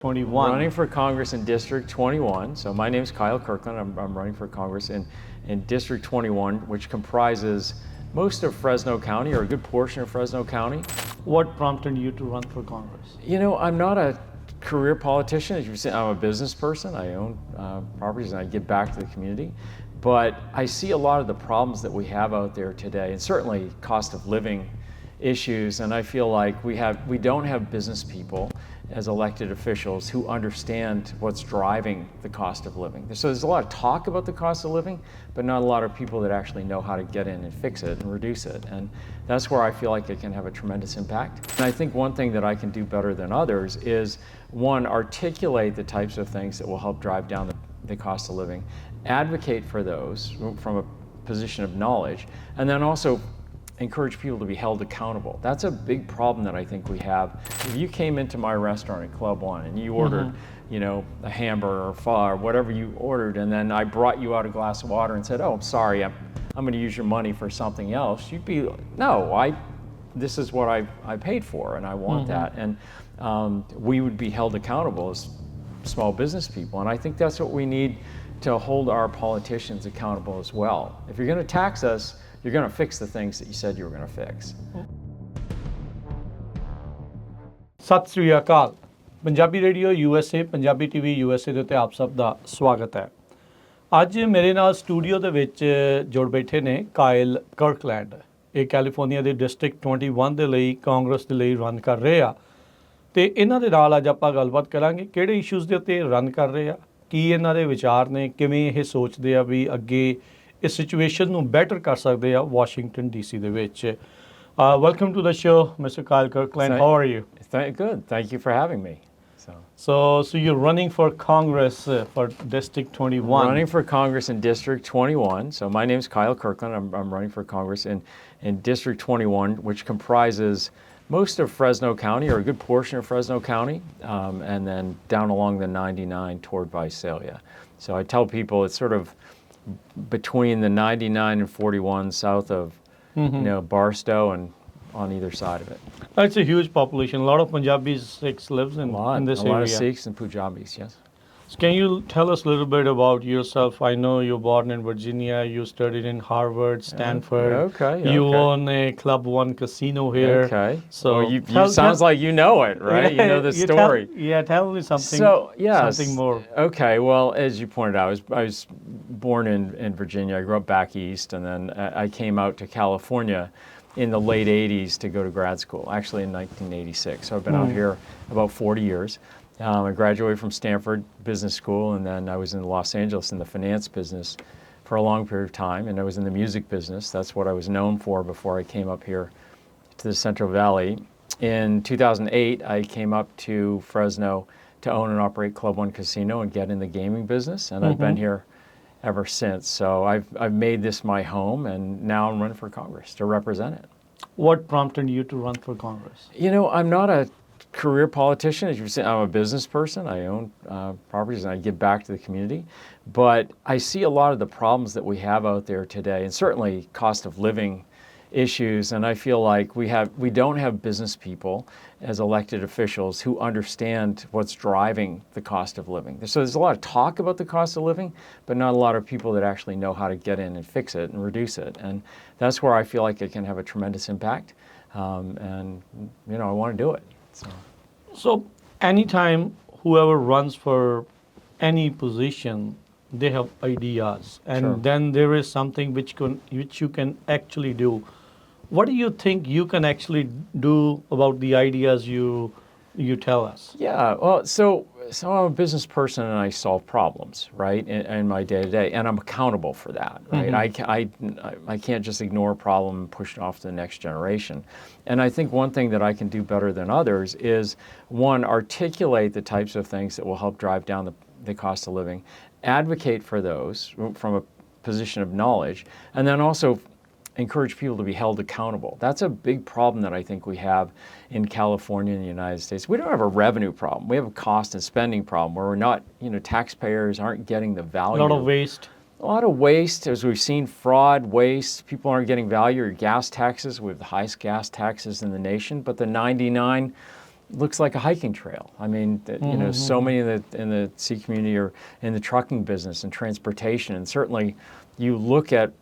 21. Running for Congress in District 21. So my name is KYLE KIRKLAND. I'm running for Congress in District 21, which comprises most of Fresno County, or a good portion of Fresno County. What prompted you to run for Congress? You know, I'm not a career politician. As you've seen, I'm a business person. I own properties and I give back to the community. But I see a lot of the problems that we have out there today, and certainly cost of living issues, and I feel like we don't have business people as elected officials who understand what's driving the cost of living. So there's a lot of talk about the cost of living, but not a lot of people that actually know how to get in and fix it and reduce it. And that's where I feel like it can have a tremendous impact. And I think one thing that I can do better than others is, one, articulate the types of things that will help drive down the cost of living, advocate for those from a position of knowledge, and then also encourage people to be held accountable. That's a big problem that I think we have. If you came into my restaurant at Club One and you ordered, you know, a hamburger or pho or whatever you ordered, and then I brought you out a glass of water and said, "Oh, I'm sorry, I'm going to use your money for something else," you'd be, "No, this is what I paid for, and I want that." And we would be held accountable as small business people, and I think that's what we need to hold our politicians accountable as well. If you're going to tax us, you're going to fix the things that you said you were going to fix. ਸਤਿ ਸ੍ਰੀ ਅਕਾਲ। Punjabi radio USA, Punjabi TV USA ਦੇ ਉੱਤੇ ਆਪ ਸਭ ਦਾ ਸਵਾਗਤ ਹੈ। ਅੱਜ ਮੇਰੇ ਨਾਲ ਸਟੂਡੀਓ ਦੇ ਵਿੱਚ ਜੁੜ ਬੈਠੇ ਨੇ ਕਾਇਲ ਕਰਕਲੈਂਡ। ਇਹ ਕੈਲੀਫੋਰਨੀਆ ਦੇ ਡਿਸਟ੍ਰਿਕਟ 21 ਦੇ ਲਈ ਕਾਂਗਰਸ ਦੇ ਲਈ ਰਨ ਕਰ ਰਹੇ ਆ ਤੇ ਇਹਨਾਂ ਦੇ ਨਾਲ ਅੱਜ ਆਪਾਂ ਗੱਲਬਾਤ ਕਰਾਂਗੇ ਕਿਹੜੇ ਇਸ਼ੂਜ਼ ਦੇ ਉੱਤੇ ਰਨ ਕਰ ਰਹੇ ਆ, ਕੀ ਇਹਨਾਂ ਦੇ ਵਿਚਾਰ ਨੇ, ਕਿਵੇਂ ਇਹ ਸੋਚਦੇ ਆ ਵੀ ਅੱਗੇ ਇਸ ਸਿਚੁਏਸ਼ਨ ਨੂੰ ਬੈਟਰ ਕਰ ਸਕਦੇ ਆ ਵਾਸ਼ਿੰਗਟਨ DC ਦੇ ਵਿੱਚ। Welcome to the show, Mr. Kyle Kirkland. How are you? Good. Thank you for having me. So you're running for Congress for District 21. Running for Congress in District 21. So my name is Kyle Kirkland. I'm running for Congress in District 21, which comprises most of Fresno County, or a good portion of Fresno County, and then down along the 99 toward Visalia. So I tell people it's sort of between the 99 and 41 south of Barstow and on either side of it. That's a huge population. A lot of Punjabis, Sikhs lives in this area. A lot of Sikhs and Punjabis, yes. So can you tell us a little bit about yourself? I know you're born in Virginia. You studied in Harvard, Stanford. Okay. You own a Club One casino here. Okay. So well, sounds like you know it, right? You know the story. Tell me something. So yes, something more. Okay. Well, as you pointed out, I was born in Virginia. I grew up back east, and then I came out to California in the late 80s to go to grad school, actually in 1986. So I've been out here about 40 years. I graduated from Stanford Business School, and then I was in Los Angeles in the finance business for a long period of time, and I was in the music business. That's what I was known for before I came up here to the Central Valley. In 2008, I came up to Fresno to own and operate Club One Casino and get in the gaming business, and I've been here ever since. So I've made this my home, and now I'm running for Congress to represent it. What prompted you to run for Congress? You know, I'm not a career politician. As you've seen, I'm a business person. I own properties and I give back to the community. But I see a lot of the problems that we have out there today, and certainly cost of living issues, and I feel like we don't have business people as elected officials who understand what's driving the cost of living. So there's a lot of talk about the cost of living, but not a lot of people that actually know how to get in and fix it and reduce it. And that's where I feel like it can have a tremendous impact. And I want to do it. So anytime whoever runs for any position, they have ideas, and then there is something which you can actually do. What do you think you can actually do about the ideas you tell us? Yeah, well, so I'm a business person and I solve problems, right, in my day-to-day, and I'm accountable for that, right? I can't just ignore a problem and push it off to the next generation. And I think one thing that I can do better than others is, one, articulate the types of things that will help drive down the cost of living, advocate for those from a position of knowledge, and then also encourage people to be held accountable. That's a big problem that I think we have in California and the United States. We don't have a revenue problem. We have a cost and spending problem where we're not, taxpayers aren't getting the value. A lot of waste. A lot of waste, as we've seen, fraud, waste. People aren't getting value. Or gas taxes, we have the highest gas taxes in the nation, but the 99 looks like a hiking trail. I mean, you know, so many in the sea community are in the trucking business and transportation, and certainly you look at,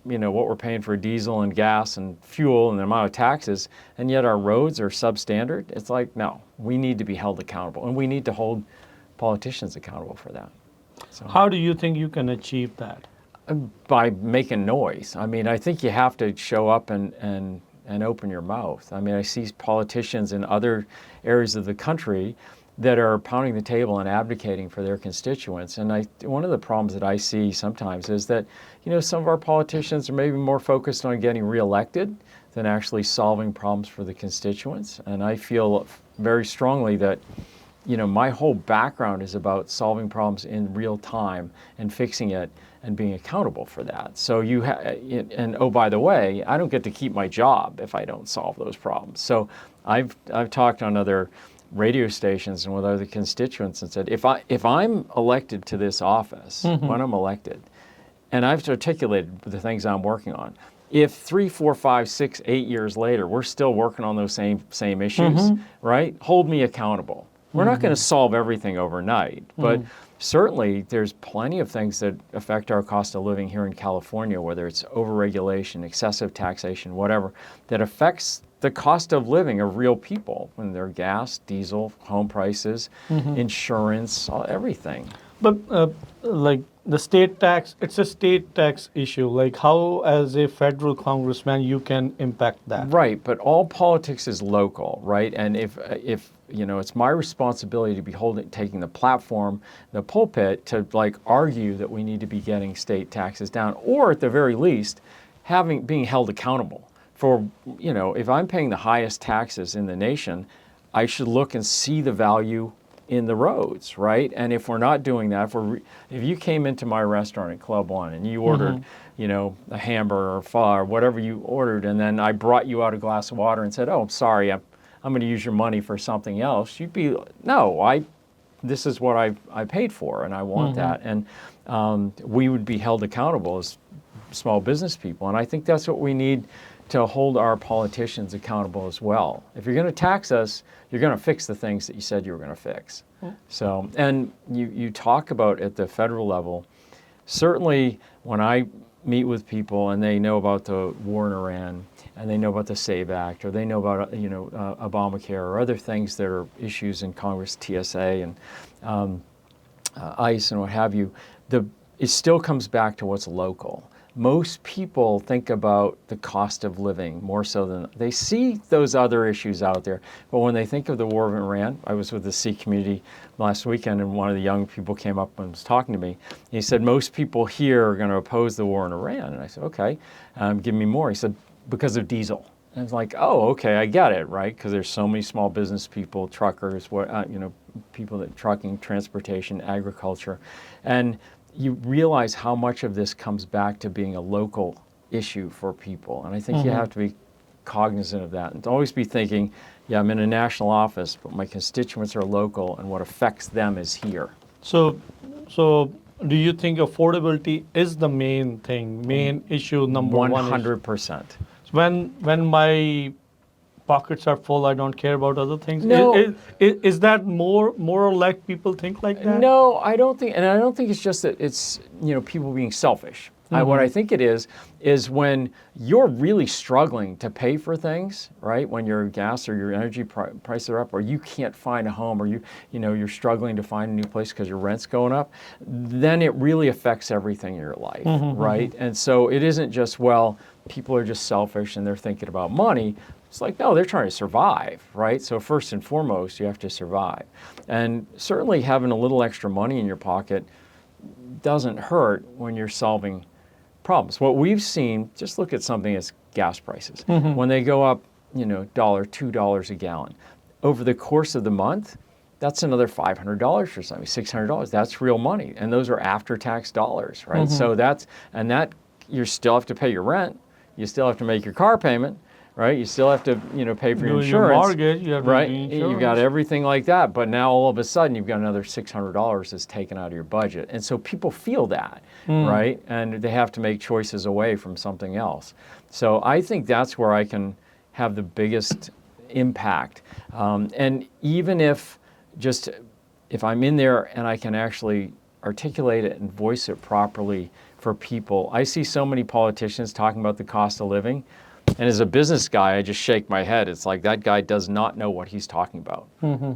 you know, what we're paying for diesel and gas and fuel and the amount of taxes, and yet our roads are substandard. It's like, no, we need to be held accountable, and we need to hold politicians accountable for that. So, How do you think you can achieve that? by making noise. I mean, I think you have to show up and open your mouth. I mean, I see politicians in other areas of the country that are pounding the table and advocating for their constituents. And one of the problems that I see sometimes is that, you know, some of our politicians are maybe more focused on getting reelected than actually solving problems for the constituents. And I feel very strongly that, you know, my whole background is about solving problems in real time and fixing it and being accountable for that. So and oh, by the way, I don't get to keep my job if I don't solve those problems. So I've talked on other radio stations and with other constituents and said, if I'm elected to this office, when I'm elected, and I've articulated the things I'm working on, if 3, 4, 5, 6, 8 years later, we're still working on those same issues, right? Hold me accountable. We're not going to solve everything overnight, but certainly there's plenty of things that affect our cost of living here in California, whether it's overregulation, excessive taxation, whatever, that affects the cost of living of real people when they're gas, diesel, home prices, insurance, everything. But like the state tax, it's a state tax issue. Like how, as a federal congressman, you can impact that? Right, but all politics is local, right? And if you know, it's my responsibility to be taking the platform, the pulpit, to like argue that we need to be getting state taxes down, or at the very least, being held accountable for, you know, if I'm paying the highest taxes in the nation, I should look and see the value in the roads, right? And if we're not doing that, if you came into my restaurant at Club One and you ordered, you know, a hamburger or pho or whatever you ordered, and then I brought you out a glass of water and said, "Oh, I'm sorry, I'm going to use your money for something else," you'd be, "No, this is what I paid for, and I want that." And we would be held accountable as small business people, and I think that's what we need to hold our politicians accountable as well. If you're going to tax us, you're going to fix the things that you said you were going to fix. So, and you talk about at the federal level, certainly when I meet with people and they know about the war in Iran and they know about the SAVE Act, or they know about, you know, Obamacare or other things that are issues in Congress, TSA and ICE and what have you, it still comes back to what's local. Most people think about the cost of living more so than they see those other issues out there. But when they think of the war in Iran, I was with the Sikh community last weekend, and one of the young people came up and was talking to me. He said, "Most people here are going to oppose the war in Iran." And I said, "Okay, give me more." He said, "Because of diesel." And I was like, "Oh, okay, I get it, right? Because there's so many small business people, truckers, you know, people that trucking, transportation, agriculture, and you realize how much of this comes back to being a local issue for people. And I think you have to be cognizant of that and to always be thinking, yeah, I'm in a national office, but my constituents are local, and what affects them is here." So do you think affordability is the main issue, number one? 100%. When my pockets are full, I don't care about other things. No. Is that more or less people think like that? No, I don't think, and I don't think it's just that it's, you know, people being selfish. What I think it is when you're really struggling to pay for things, right? When your gas or your energy prices are up, or you can't find a home, or you know, you're struggling to find a new place because your rent's going up, then it really affects everything in your life, right? And so it isn't just, well, people are just selfish and they're thinking about money. It's like, no, they're trying to survive, right? So first and foremost, you have to survive. And certainly having a little extra money in your pocket doesn't hurt when you're solving problems. What we've seen, just look at something as gas prices. When they go up, you know, $1, $2 a gallon, over the course of the month, that's another $500 for something, $600. That's real money. And those are after-tax dollars, right? So that you still have to pay your rent. You still have to make your car payment. Right, you still have to, you know, pay for your insurance. Your mortgage, you have to right, do insurance. you've got everything like that. But now all of a sudden, you've got another $600 that's taken out of your budget, and so people feel that, right, and they have to make choices away from something else. So I think that's where I can have the biggest impact. And even if I'm in there and I can actually articulate it and voice it properly for people. I see so many politicians talking about the cost of living, and as a business guy, I just shake my head. It's like that guy does not know what he's talking about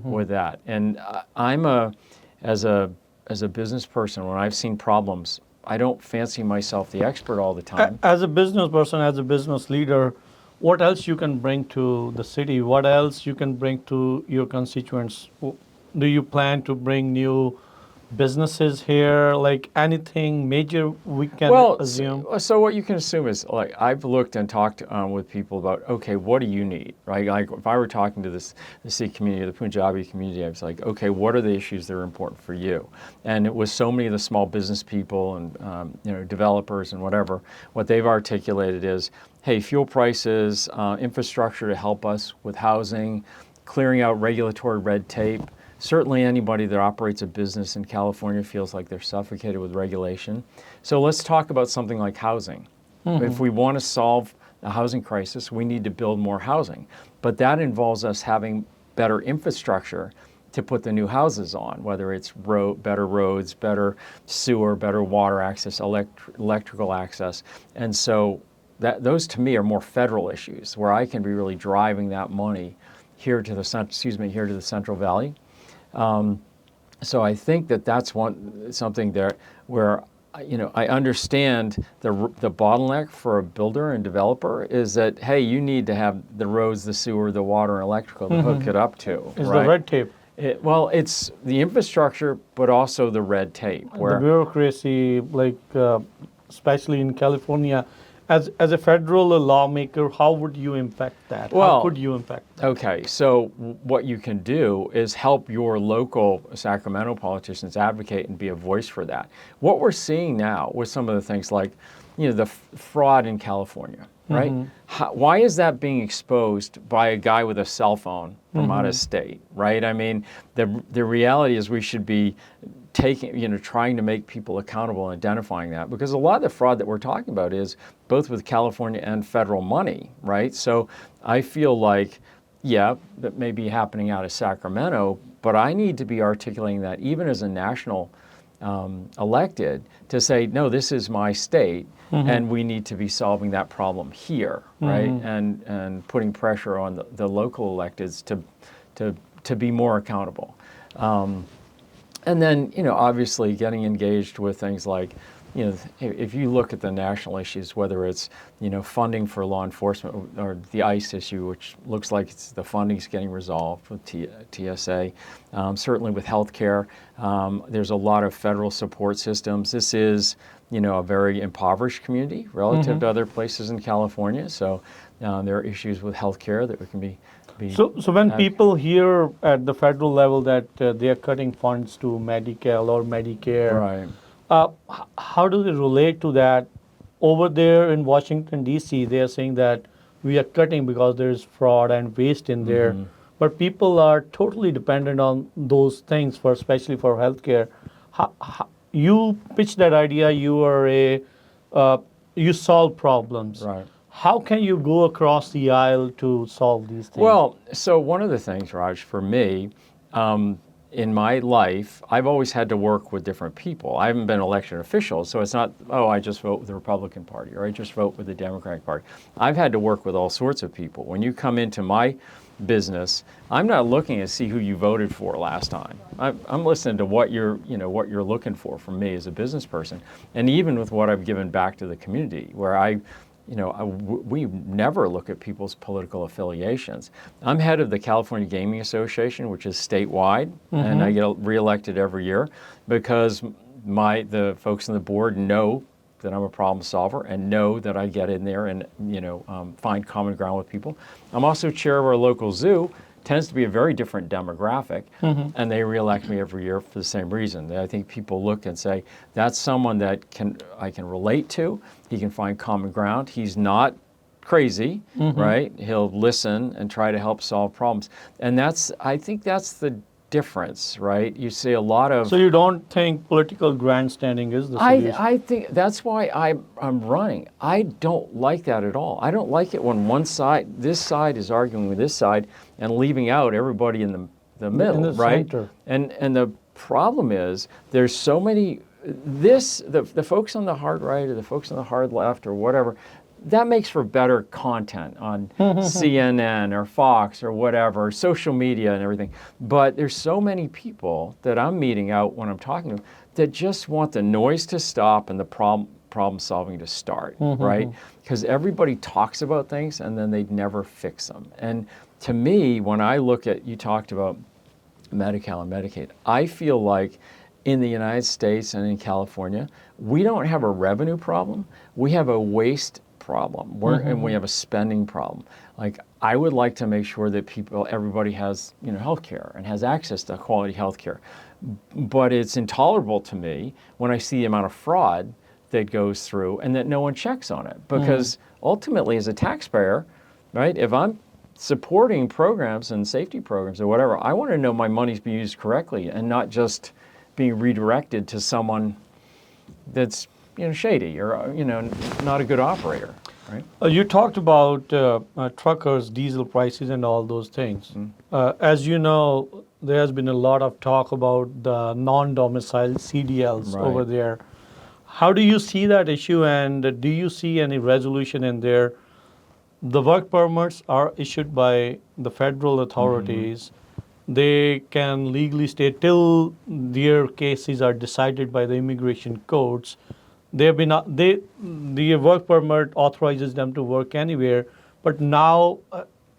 with that. And as a business person, when I've seen problems, I don't fancy myself the expert all the time. As a business person, as a business leader, what else you can bring to the city? What else you can bring to your constituents? Do you plan to bring new businesses here, like anything major we can assume? So what you can assume is, like, I've looked and talked with people about, okay, what do you need, right? Like if I were talking to the Sikh community, the Punjabi community, I was like, okay, what are the issues that are important for you? And it was so many of the small business people and developers and whatever, what they've articulated is, hey, fuel prices, infrastructure to help us with housing, clearing out regulatory red tape. Certainly anybody that operates a business in California feels like they're suffocated with regulation. So let's talk about something like housing. If we want to solve the housing crisis, we need to build more housing. But that involves us having better infrastructure to put the new houses on, whether it's better roads, better sewer, better water access, electrical access. And so those to me are more federal issues where I can be really driving that money here to the Central Valley. So I think that's something there where I understand the bottleneck for a builder and developer is that, hey, you need to have the roads, the sewer, the water, and electrical to hook it up to. It's the red tape. It's the infrastructure, but also the red tape. The bureaucracy, like especially in California, as a federal lawmaker, how would you impact that? How could you impact that? Okay, so what you can do is help your local Sacramento politicians advocate and be a voice for that. What we're seeing now with some of the things like, the fraud in California, right? Why is that being exposed by a guy with a cell phone from out of state, right? I mean, the reality is we should be trying to make people accountable and identifying that, because a lot of the fraud that we're talking about is both with California and federal money, right? So I feel like, that may be happening out of Sacramento, but I need to be articulating that even as a national elected to say, no, this is my state, and we need to be solving that problem here, right? And putting pressure on the local electeds to be more accountable. And then, obviously getting engaged with things like, if you look at the national issues, whether it's, funding for law enforcement or the ICE issue, which looks like the funding's getting resolved with TSA, certainly with healthcare, there's a lot of federal support systems. This is, a very impoverished community relative to other places in California. So there are issues with healthcare that we can be. So when people hear at the federal level that they are cutting funds to Medi-Cal or Medicare, right. How do they relate to that? Over there in Washington, D.C., they are saying that we are cutting because there is fraud and waste in there. But people are totally dependent on those things, especially for healthcare. You pitch that idea, you solve problems. Right. How can you go across the aisle to solve these things? Well, so one of the things, Raj, for me, in my life, I've always had to work with different people. I haven't been an elected official, so it's not, I just vote with the Republican Party or I just vote with the Democratic Party. I've had to work with all sorts of people. When you come into my business, I'm not looking to see who you voted for last time. I'm listening to what you're looking for from me as a business person, and even with what I've given back to the community, where we never look at people's political affiliations. I'm head of the California Gaming Association, which is statewide, and I get reelected every year because the folks on the board know that I'm a problem solver and know that I get in there and find common ground with people. I'm also chair of our local zoo. Tends to be a very different demographic, and they reelect me every year for the same reason. I think people look and say, that's someone that I can relate to. He can find common ground. He's not crazy, right? He'll listen and try to help solve problems. And I think that's the difference, right? You see a lot of. So you don't think political grandstanding is the solution? I think that's why I'm running. I don't like that at all. I don't like it when this side is arguing with this side and leaving out everybody in the middle, In the right? center. And the problem is there's so many. The folks on the hard right or the folks on the hard left or whatever, that makes for better content on CNN or Fox or whatever, social media and everything. But there's so many people that I'm meeting out when I'm talking to them that just want the noise to stop and the problem solving to start, right? Because everybody talks about things and then they never fix them. And to me, when I look at, you talked about Medi-Cal and Medicaid, I feel like in the United States and in California, we don't have a revenue problem. We have a waste problem, and we have a spending problem. Like, I would like to make sure that everybody has, health care and has access to quality health care. But it's intolerable to me when I see the amount of fraud that goes through and that no one checks on it. Because ultimately, as a taxpayer, right, if I'm supporting programs and safety programs or whatever, I want to know my money's being used correctly and not just being redirected to someone that's shady or not a good operator, right? You talked about truckers, diesel prices, and all those things. As you know, there has been a lot of talk about the non-domiciled CDLs Right. over there. How do you see that issue, and do you see any resolution in there? The work permits are issued by the federal authorities. They can legally stay till their cases are decided by the immigration courts. The work permit authorizes them to work anywhere, but now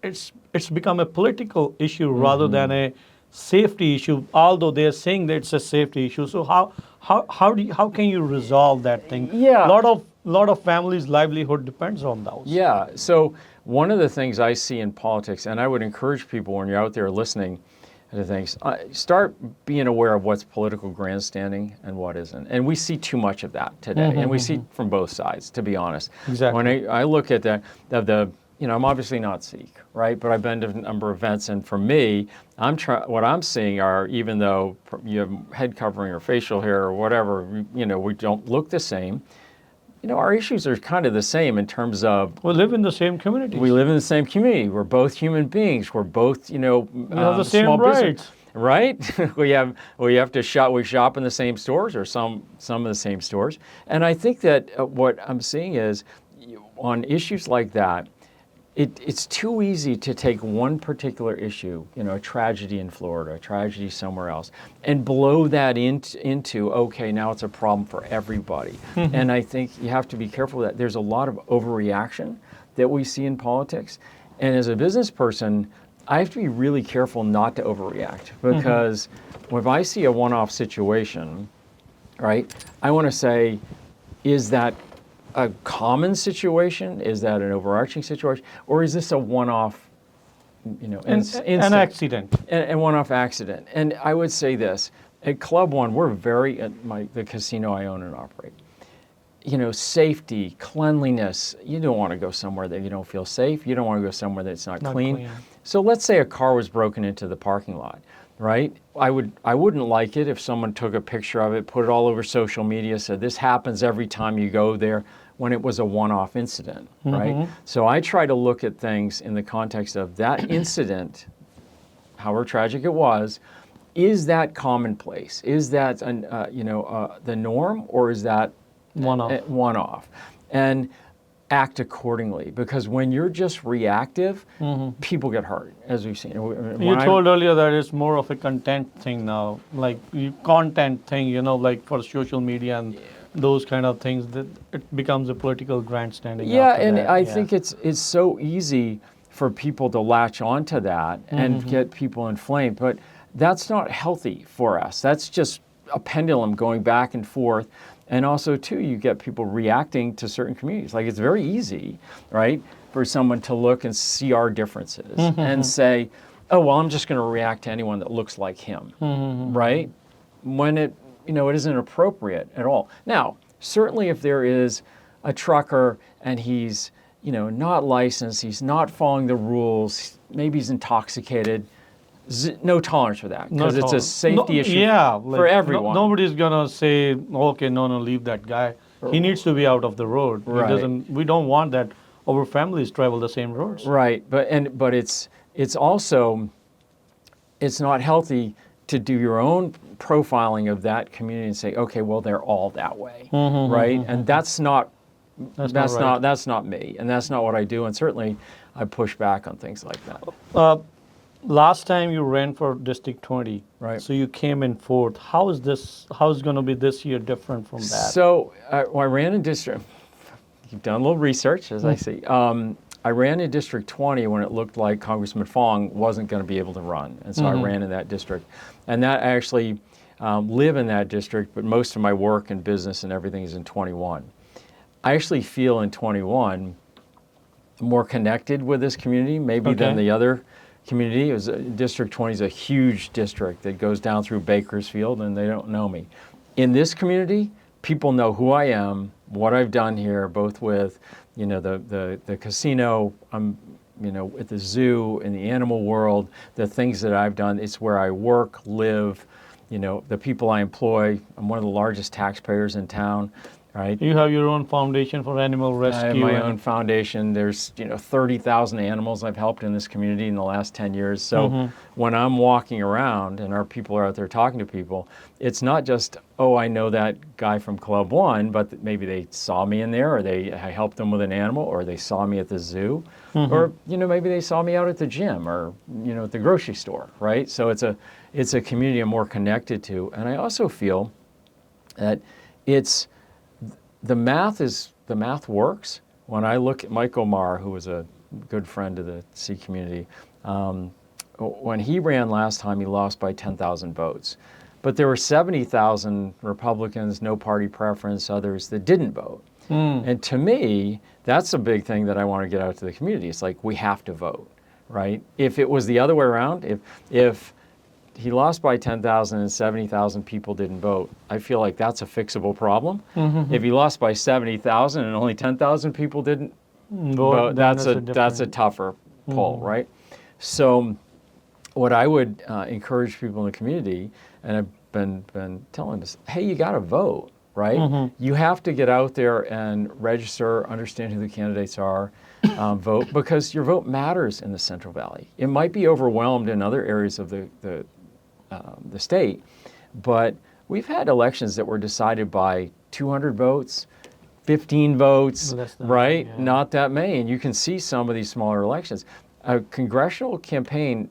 it's become a political issue rather than a safety issue. Although they are saying that it's a safety issue, so how can you resolve that thing? Yeah. lot of families' livelihood depends on those. Yeah. So one of the things I see in politics, and I would encourage people when you're out there listening to things, start being aware of what's political grandstanding and what isn't. And we see too much of that today, and we see from both sides, to be honest. Exactly. When I look at I'm obviously not Sikh, right? But I've been to a number of events, and for me, what I'm seeing are, even though you have head covering or facial hair or whatever, we don't look the same. Our issues are kind of the same in terms of We live in the same community. we live in the same community. We're both human beings. We're both, We have the same small rights. business, right? we have to shop. We shop in the same stores or some of the same stores. And I think that what I'm seeing is on issues like that, it's too easy to take one particular issue, a tragedy in Florida, a tragedy somewhere else, and blow that into, okay, now it's a problem for everybody. And I think you have to be careful that there's a lot of overreaction that we see in politics. And as a business person, I have to be really careful not to overreact, because if I see a one-off situation, right, I want to say, is that a common situation? Is that an overarching situation? Or is this a one-off, An accident. and one-off accident? And I would say this, at Club One, we're the casino I own and operate. Safety, cleanliness, you don't want to go somewhere that you don't feel safe. You don't want to go somewhere that's not clean. So let's say a car was broken into the parking lot, right? I wouldn't like it if someone took a picture of it, put it all over social media, said this happens every time you go there, when it was a one-off incident, right? So I try to look at things in the context of that incident, however tragic it was. Is that commonplace? Is that the norm, or is that one-off? And act accordingly, because when you're just reactive, people get hurt, as we've seen. You told earlier that it's more of a content thing now, like content thing, like for social media and those kind of things, that it becomes a political grandstanding. Yeah, after and that. I think it's so easy for people to latch onto that and get people inflamed, but that's not healthy for us. That's just a pendulum going back and forth. And also, too, you get people reacting to certain communities. Like, it's very easy, right, for someone to look and see our differences and say, oh, well, I'm just going to react to anyone that looks like him, right? When it isn't appropriate at all. Now, certainly if there is a trucker and he's, not licensed, he's not following the rules, maybe he's intoxicated, no tolerance for that, No because it's a tolerance. safety issue for everyone. Nobody's gonna say, okay, no, leave that guy. He needs to be out of the road. Right. He doesn't. We don't want that. Our families travel the same roads. Right, but it's also, it's not healthy to do your own profiling of that community and say, okay, well, they're all that way, right? And that's not me, and that's not what I do, and certainly I push back on things like that. Last time you ran for District 20, Right. So you came in fourth. How is going to be this year different from that? So when I ran in district. You've done a little research, as I see. I ran in District 20 when it looked like Congressman Fong wasn't going to be able to run, and so I ran in that district. And that I actually live in that district, but most of my work and business and everything is in 21. I actually feel in 21 more connected with this community, maybe than the other community. District 20 is a huge district that goes down through Bakersfield, and they don't know me. In this community, people know who I am, what I've done here, both with, the casino, at the zoo, in the animal world, the things that I've done. It's where I work, live, the people I employ. I'm one of the largest taxpayers in town, right? You have your own foundation for animal rescue. I have my own foundation. There's 30,000 animals I've helped in this community in the last 10 years. So when I'm walking around and our people are out there talking to people, it's not just, oh, I know that guy from Club One, but maybe they saw me in there, or I helped them with an animal, or they saw me at the zoo, or maybe they saw me out at the gym, or at the grocery store, right? So it's a community I'm more connected to, and I also feel that the math works. When I look at Mike Omar, who was a good friend of the C community, when he ran last time, he lost by 10,000 votes. But there were 70,000 Republicans, no party preference, others that didn't vote. And to me, that's a big thing that I want to get out to the community. It's like, we have to vote, right? If it was the other way around, if he lost by 10,000 and 70,000 people didn't vote, I feel like that's a fixable problem. If he lost by 70,000 and only 10,000 people didn't vote, that's a tougher pull, right? So what I would encourage people in the community, and I've been telling them, hey, you got to vote, right? You have to get out there and register, understand who the candidates are, vote, because your vote matters in the Central Valley. It might be overwhelmed in other areas of the state, but we've had elections that were decided by 200 votes, 15 votes, right? Yeah. Not that many. And you can see some of these smaller elections. A congressional campaign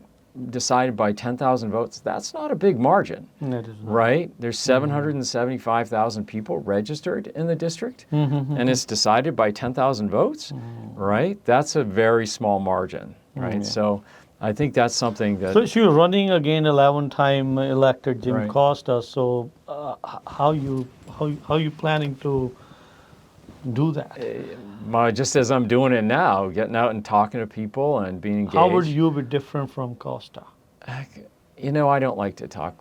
decided by 10,000 votes, that's not a big margin, right? There's 775,000 people registered in the district, and it's decided by 10,000 votes, right? That's a very small margin, right? So I think that's something that... So you're running again 11-time elected Jim Costa, so how you planning to do that? Just as I'm doing it now, getting out and talking to people and being engaged. How would you be different from Costa? I don't like to talk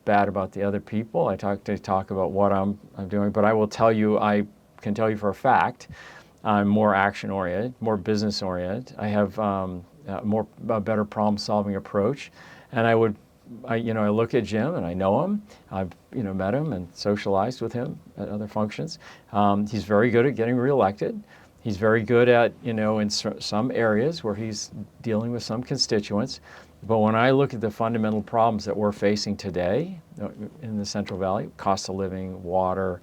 bad about the other people. I talk about what I'm doing, but I will tell you, I can tell you for a fact, I'm more action-oriented, more business-oriented. I have a better problem-solving approach, and I look at Jim and I know him. I've met him and socialized with him at other functions. He's very good at getting reelected. He's very good at in some areas where he's dealing with some constituents. But when I look at the fundamental problems that we're facing today in the Central Valley, cost of living, water,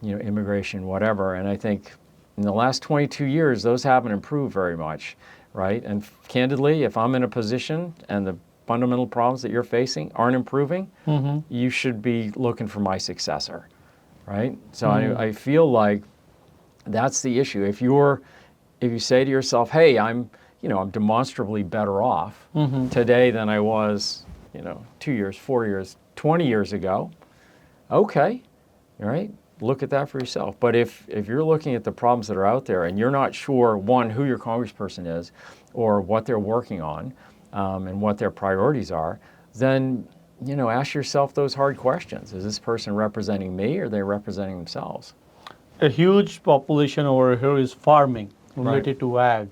immigration, whatever, and I think in the last 22 years those haven't improved very much, right? And candidly, if I'm in a position and the fundamental problems that you're facing aren't improving, you should be looking for my successor, right? So I feel like that's the issue. If you say to yourself, hey, I'm demonstrably better off today than I was, 2 years, 4 years, 20 years ago, okay, all right, look at that for yourself. But if you're looking at the problems that are out there and you're not sure, one, who your congressperson is or what they're working on, and what their priorities are, then ask yourself those hard questions. Is this person representing me, or are they representing themselves? A huge population over here is farming related to ag.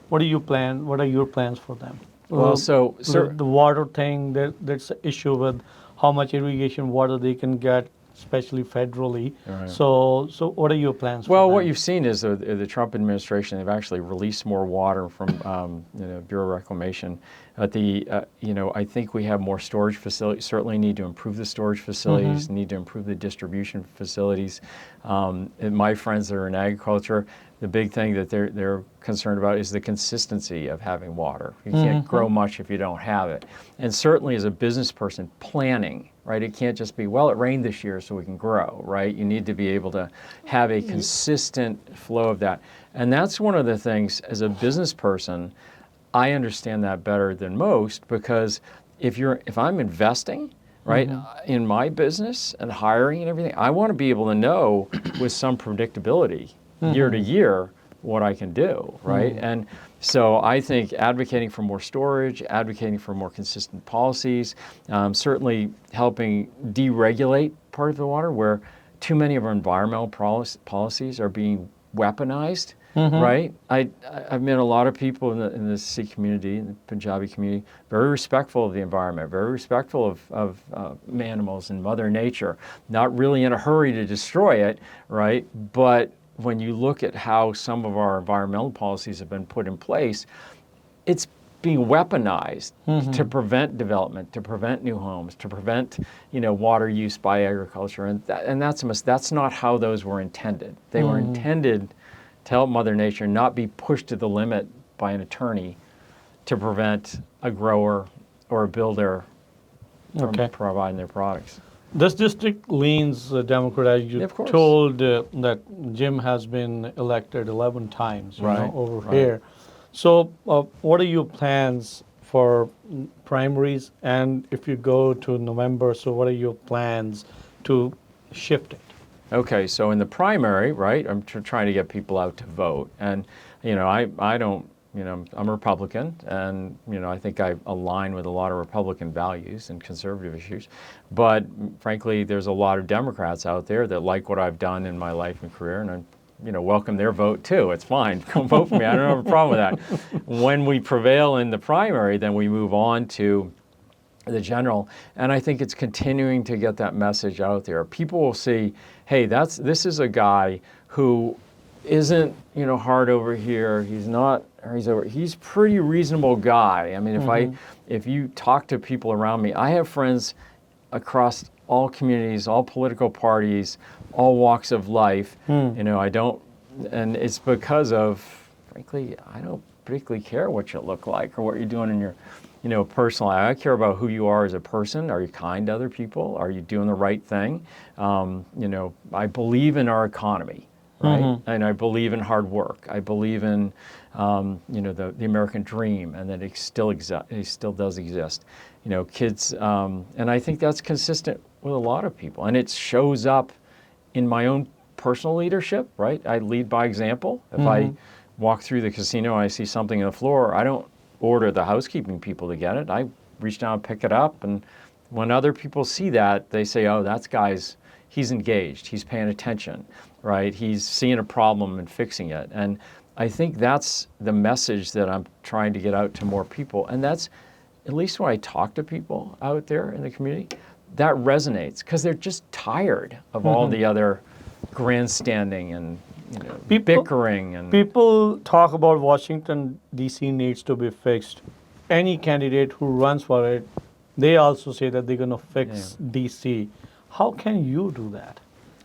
What are your plans for them? Well, so the water thing, that's an issue with how much irrigation water they can get, especially federally. Right. So what are your plans for Well, that? what you've seen is the Trump administration, they've actually released more water from Bureau of Reclamation. But I think we have more storage facilities. Certainly need to improve the storage facilities, need to improve the distribution facilities. And my friends that are in agriculture, the big thing that they're concerned about is the consistency of having water. You can't grow much if you don't have it. And certainly as a business person, planning, right? It can't just be, well, it rained this year so we can grow, right? You need to be able to have a consistent flow of that. And that's one of the things, as a business person, I understand that better than most, because if I'm investing, right, in my business and hiring and everything, I want to be able to know with some predictability year to year what I can do, right? And so I think advocating for more storage, advocating for more consistent policies, certainly helping deregulate part of the water where too many of our environmental policies are being weaponized, right? I've met a lot of people in the Sikh community, in the Punjabi community, very respectful of the environment, very respectful of animals and Mother Nature, not really in a hurry to destroy it, right? But when you look at how some of our environmental policies have been put in place, it's being weaponized to prevent development, to prevent new homes, to prevent water use by agriculture, and that's not how those were intended. They were intended to help Mother Nature not be pushed to the limit by an attorney to prevent a grower or a builder from providing their products. This district leans Democrat, as you Of course. told that Jim has been elected 11 times over Right. here. So what are your plans for primaries? And if you go to November, so what are your plans to shift it? Okay, so in the primary, right, I'm trying to get people out to vote. And, I don't, I'm a Republican, and, I think I align with a lot of Republican values and conservative issues. But frankly, there's a lot of Democrats out there that like what I've done in my life and career, and I welcome their vote too. It's fine. Come vote for me. I don't have a problem with that. When we prevail in the primary, then we move on to the general, and I think it's continuing to get that message out there. People will see, hey, this is a guy who isn't hard over here. He's pretty reasonable guy. I mean, if you talk to people around me, I have friends across all communities, all political parties, all walks of life. I don't, and it's because of, frankly, I don't particularly care what you look like or what you're doing in your personal life. I care about who you are as a person. Are you kind to other people? Are you doing the right thing? I believe in our economy, right? And I believe in hard work. I believe in, the American dream, and that it still does exist. Kids, and I think that's consistent with a lot of people. And it shows up in my own personal leadership, right? I lead by example. If I walk through the casino and I see something on the floor, I don't order the housekeeping people to get it. I reach down and pick it up, and when other people see that, they say, oh, he's engaged, he's paying attention, right? He's seeing a problem and fixing it. And I think that's the message that I'm trying to get out to more people. And that's, at least when I talk to people out there in the community, that resonates, because they're just tired of all the other grandstanding and bickering. And people talk about Washington, D.C. needs to be fixed. Any candidate who runs for it, they also say that they're going to fix D.C. How can you do that?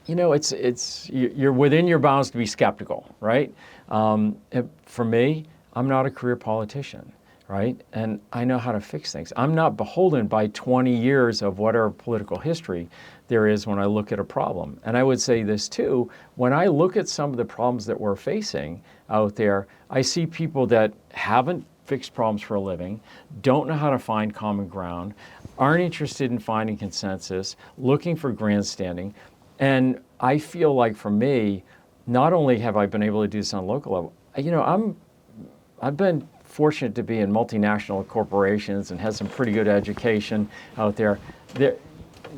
You're within your bounds to be skeptical, right? For me, I'm not a career politician, right? And I know how to fix things. I'm not beholden by 20 years of whatever political history there is when I look at a problem. And I would say this too, when I look at some of the problems that we're facing out there, I see people that haven't fixed problems for a living, don't know how to find common ground, aren't interested in finding consensus, looking for grandstanding. And I feel like for me, not only have I been able to do this on a local level, I've been fortunate to be in multinational corporations and had some pretty good education out there.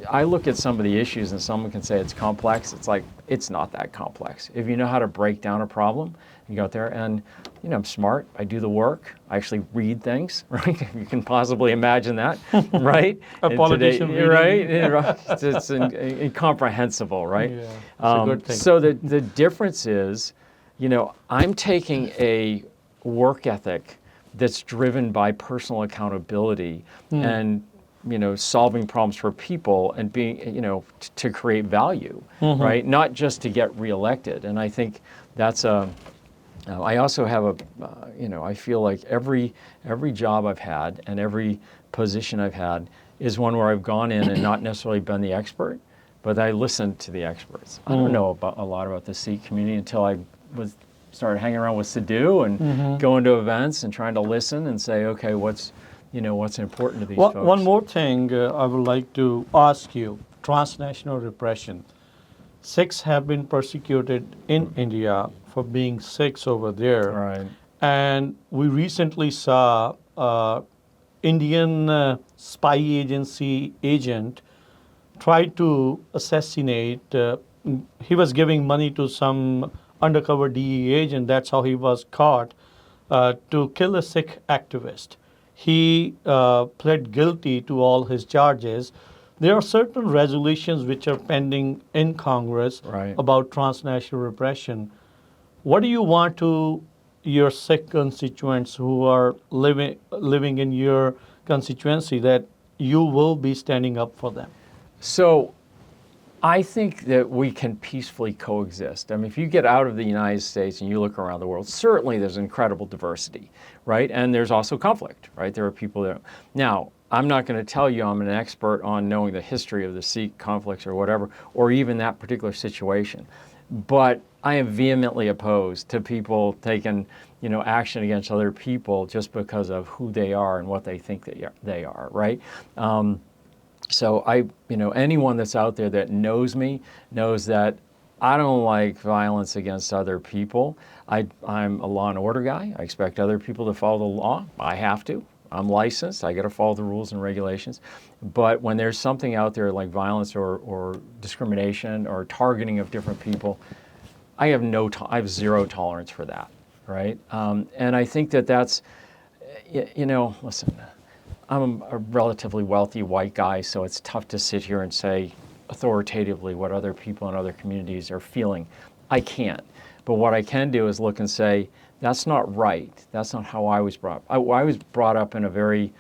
I look at some of the issues and someone can say it's complex. It's like, it's not that complex. If you know how to break down a problem, you go out there and, I'm smart. I do the work. I actually read things, right? You can possibly imagine that, right? A politician reading. Right? It's incomprehensible, right? Yeah, it's a good thing. So the difference is, I'm taking a work ethic that's driven by personal accountability and solving problems for people and being, to create value, right? Not just to get reelected. And I think that's I also have I feel like every job I've had and every position I've had is one where I've gone in and not necessarily been the expert, but I listened to the experts. I don't know a lot about the Sikh community until I started hanging around with Sidhu and going to events and trying to listen and say, okay, what's important to these folks. One more thing I would like to ask you, transnational repression. Sikhs have been persecuted in India for being Sikhs over there. Right. And we recently saw Indian spy agency agent tried to assassinate, he was giving money to some undercover DE agent, that's how he was caught, to kill a Sikh activist. He pled guilty to all his charges. There are certain resolutions which are pending in Congress about transnational repression. What do you want to your Sikh constituents who are living in your constituency that you will be standing up for them? So I think that we can peacefully coexist. I mean, if you get out of the United States and you look around the world, certainly there's incredible diversity, right? And there's also conflict, right? There are people there. Now, I'm not going to tell you I'm an expert on knowing the history of the Sikh conflicts or whatever, or even that particular situation. But I am vehemently opposed to people taking, action against other people just because of who they are and what they think they are, right? So anyone that's out there that knows me knows that I don't like violence against other people. I'm a law and order guy. I expect other people to follow the law. I have to. I'm licensed. I got to follow the rules and regulations. But when there's something out there like violence or discrimination or targeting of different people, I have zero tolerance for that, right? And I think that's, listen, I'm a relatively wealthy white guy, so it's tough to sit here and say authoritatively what other people in other communities are feeling. I can't. But what I can do is look and say, that's not right. That's not how I was brought up. I was brought up in a very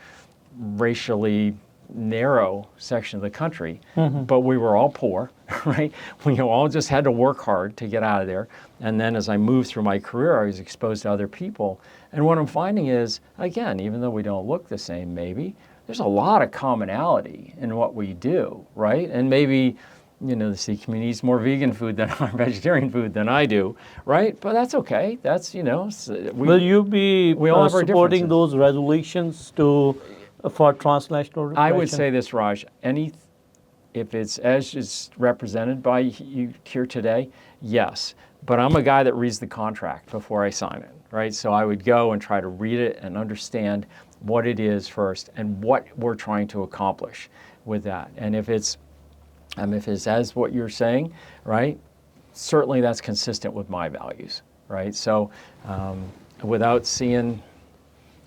racially narrow section of the country, but we were all poor, right? We all just had to work hard to get out of there. And then as I moved through my career, I was exposed to other people. And what I'm finding is, again, even though we don't look the same maybe, there's a lot of commonality in what we do, right? And maybe, the Sikh community eats more vegan food than vegetarian food than I do, right? But that's okay. That's, will you be all have supporting those resolutions for transnational repression? I would say this, Raj, if it's as is represented by you here today, yes. But I'm a guy that reads the contract before I sign it, right? So I would go and try to read it and understand what it is first and what we're trying to accomplish with that. And if it's as what you're saying, right, certainly that's consistent with my values, right? So without seeing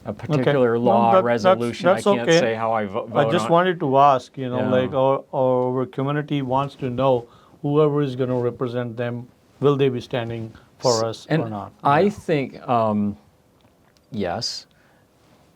a particular law resolution, that's I can't okay. say how I vote. I just wanted to ask, like our community wants to know whoever is going to represent them, will they be standing for us or not? I think, yes.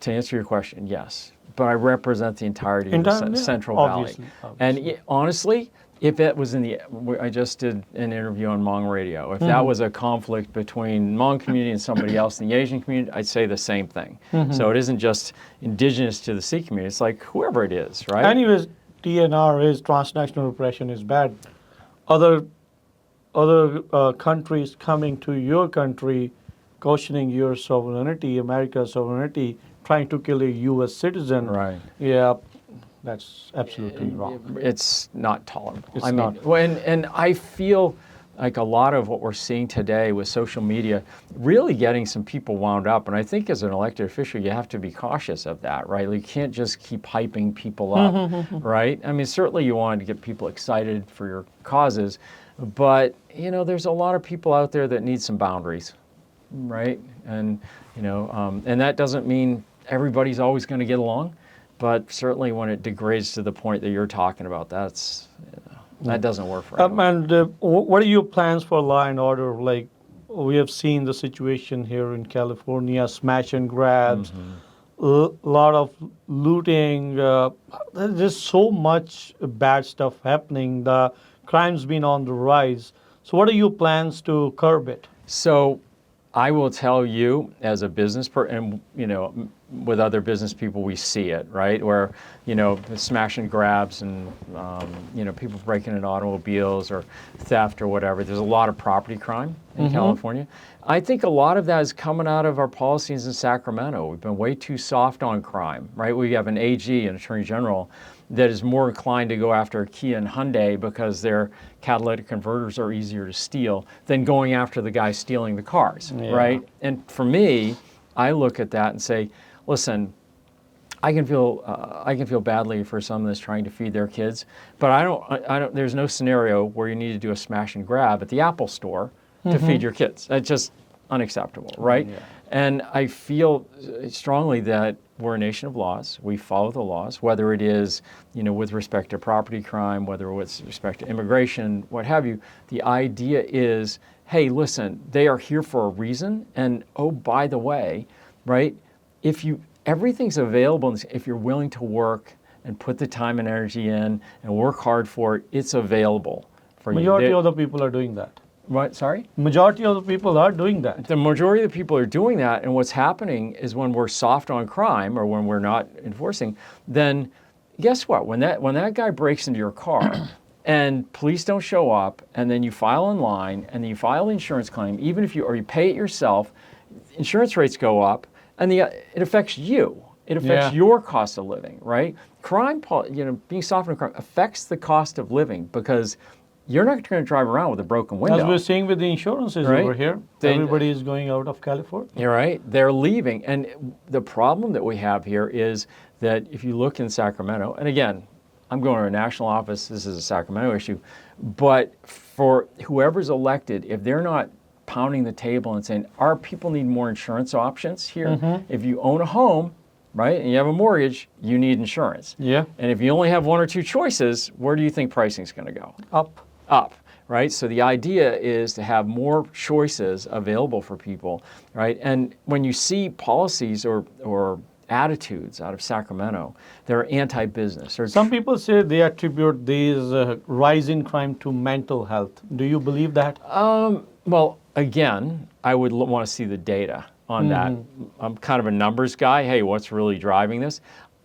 To answer your question, yes. But I represent the entirety of the Central Valley. And honestly, if it was I just did an interview on Hmong radio. If that was a conflict between Hmong community and somebody else in the Asian community, I'd say the same thing. So it isn't just indigenous to the Sikh community. It's like whoever it is, right? Anyways, TNR is transnational repression is bad. Other countries coming to your country, questioning your sovereignty, America's sovereignty, trying to kill a U.S. citizen. Right. Yeah, that's absolutely wrong. It's not tolerable. It's not. And I feel like a lot of what we're seeing today with social media really getting some people wound up. And I think as an elected official, you have to be cautious of that, right? Like, you can't just keep hyping people up, right? I mean, certainly you want to get people excited for your causes, but, you know, there's a lot of people out there that need some boundaries, right? And, you know, and that doesn't mean everybody's always going to get along, but certainly when it degrades to the point that you're talking about, that's, that doesn't work for anyone. And what are your plans for law and order? Like, we have seen the situation here in California, smash and grabs, a lot of looting. There's so much bad stuff happening. The crime's been on the rise. So what are your plans to curb it? So I will tell you, as a business person, and, you know, with other business people, we see it, right? Where, you know, the smash and grabs and, you know, people breaking into automobiles or theft or whatever. There's a lot of property crime in California. I think a lot of that is coming out of our policies in Sacramento. We've been way too soft on crime, right? We have an AG, an Attorney General, that is more inclined to go after Kia and Hyundai because their catalytic converters are easier to steal than going after the guy stealing the cars, right? And for me, I look at that and say, listen, I can feel badly for someone that's trying to feed their kids, but I don't. There's no scenario where you need to do a smash and grab at the Apple store to feed your kids. That's just unacceptable, right? And I feel strongly that we're a nation of laws. We follow the laws, whether it is, you know, with respect to property crime, whether with respect to immigration, what have you. The idea is, hey, listen, they are here for a reason, and oh, by the way, right? Everything's available, if you're willing to work and put the time and energy in and work hard for it, it's available for you. Majority of the people are doing that. What? Sorry? Majority of the people are doing that. The majority of the people are doing that, and what's happening is when we're soft on crime or when we're not enforcing, then guess what? When that guy breaks into your car and police don't show up, and then you file online and then you file the insurance claim, even if you pay it yourself, insurance rates go up, and it affects you. It affects your cost of living, right? Crime, you know, being soft on crime affects the cost of living because you're not going to drive around with a broken window. As we're seeing with the insurances over here, everybody is going out of California. You're right. They're leaving. And the problem that we have here is that if you look in Sacramento, and again, I'm going to a national office, this is a Sacramento issue, but for whoever's elected, if they're not pounding the table and saying, our people need more insurance options here. If you own a home, right, and you have a mortgage, you need insurance. And if you only have one or two choices, where do you think pricing is going to go? Up, right? So the idea is to have more choices available for people, right? And when you see policies or attitudes out of Sacramento, they're anti-business. Some people say they attribute these rise in crime to mental health. Do you believe that? Well, again, I would want to see the data on that. I'm kind of a numbers guy. Hey, what's really driving this?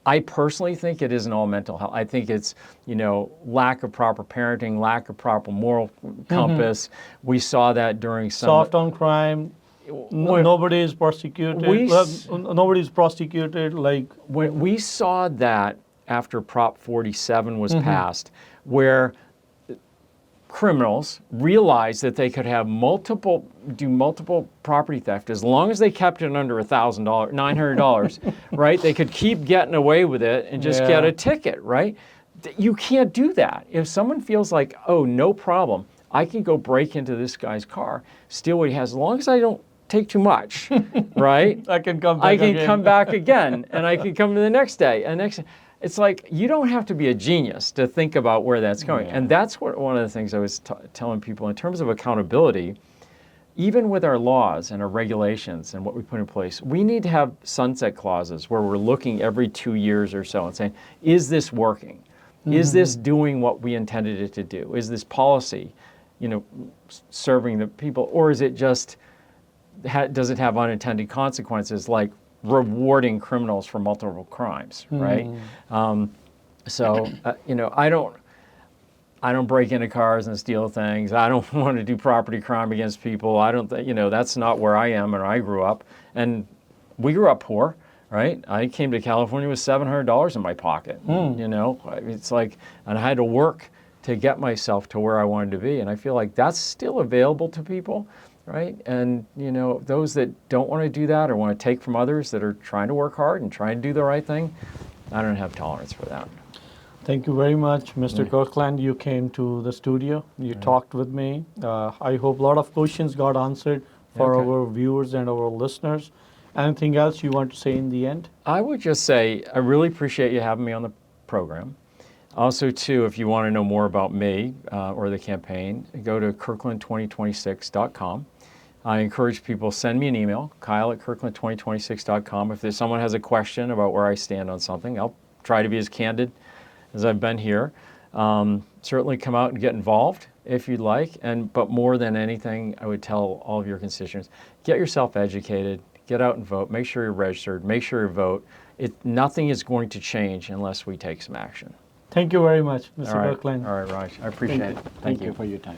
I personally think it isn't all mental health. I think it's, you know, lack of proper parenting, lack of proper moral compass. We saw that during some... Soft on crime. Nobody is prosecuted. Nobody is prosecuted. Like, when we saw that after Prop 47 was passed, where criminals realized that they could have multiple property theft as long as they kept it under $1,000, $900, right? They could keep getting away with it and just get a ticket, right? You can't do that. If someone feels like, oh, no problem, I can go break into this guy's car, steal what he has, as long as I don't take too much, right? I can come back again, and I can come to the next day and next. It's like, you don't have to be a genius to think about where that's going. And that's one of the things I was telling people in terms of accountability. Even with our laws and our regulations and what we put in place, we need to have sunset clauses where we're looking every 2 years or so and saying, is this working? Is this doing what we intended it to do? Is this policy, you know, serving the people? Or is it just, does it have unintended consequences like rewarding criminals for multiple crimes, right? You know, I don't break into cars and steal things. I don't want to do property crime against people. I don't, you know, that's not where I am and I grew up. And we grew up poor, right? I came to California with $700 in my pocket. You know, it's like, and I had to work to get myself to where I wanted to be. And I feel like that's still available to people, right? And, you know, those that don't want to do that or want to take from others that are trying to work hard and trying to do the right thing, I don't have tolerance for that. Thank you very much, Mr. Kirkland. You came to the studio. You talked with me. I hope a lot of questions got answered for our viewers and our listeners. Anything else you want to say in the end? I would just say I really appreciate you having me on the program. Also, too, if you want to know more about me or the campaign, go to kirkland2026.com. I encourage people, send me an email, KYLE@kirkland2026.com. If someone has a question about where I stand on something, I'll try to be as candid as I've been here. Certainly come out and get involved if you'd like. But more than anything, I would tell all of your constituents, get yourself educated, get out and vote, make sure you're registered, make sure you vote. Nothing is going to change unless we take some action. Thank you very much, Mr. All right. Kirkland. All right, Raj. I appreciate it. Thank you for your time.